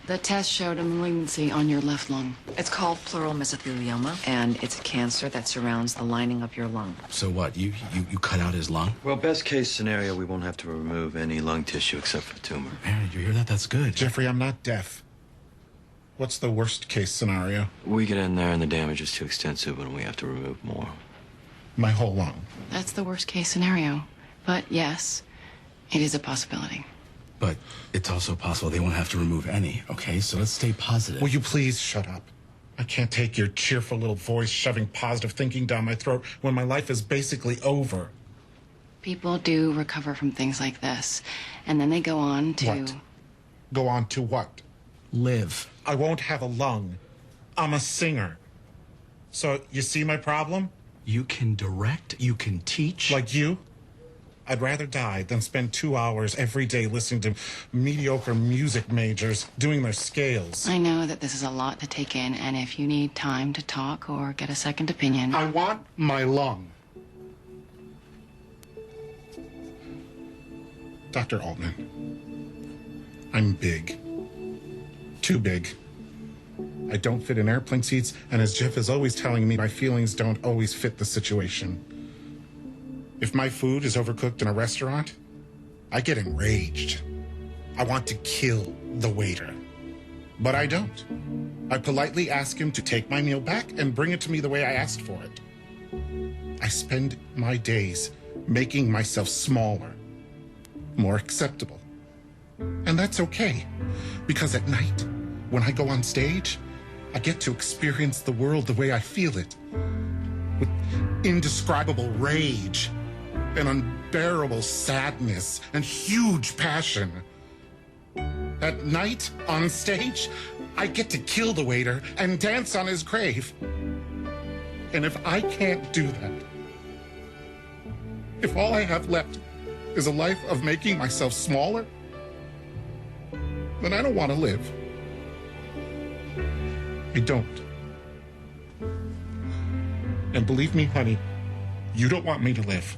The test showed a malignancy on your left lung. It's called pleural mesothelioma, and it's a cancer that surrounds the lining of your lung. So what, you cut out his lung? Well, best case scenario, we won't have to remove any lung tissue except for the tumor. Aaron, you hear that? That's good. Jeffrey, I'm not deaf. What's the worst case scenario? We get in there and the damage is too extensive and we have to remove more. My whole lung. That's the worst case scenario. But yes, it is a possibility. But it's also possible they won't have to remove any, okay? So let's stay positive. Will you please shut up? I can't take your cheerful little voice shoving positive thinking down my throat when my life is basically over. People do recover from things like this, and then they go on to... What? Go on to what? Live. I won't have a lung. I'm a singer. So, you see my problem? You can direct, you can teach. Like you? I'd rather die than spend 2 hours every day listening to mediocre music majors doing their scales. I know that this is a lot to take in, and if you need time to talk or get a second opinion... I want my lung. Dr. Altman, I'm big. Too big. I don't fit in airplane seats, and as Jeff is always telling me, my feelings don't always fit the situation. If my food is overcooked in a restaurant, I get enraged. I want to kill the waiter. But I don't. I politely ask him to take my meal back and bring it to me the way I asked for it. I spend my days making myself smaller, more acceptable. And that's okay, because at night, when I go on stage, I get to experience the world the way I feel it, with indescribable rage and unbearable sadness and huge passion. At night, on stage, I get to kill the waiter and dance on his grave. And if I can't do that, if all I have left is a life of making myself smaller, then I don't want to live. I don't. And believe me, honey, you don't want me to live.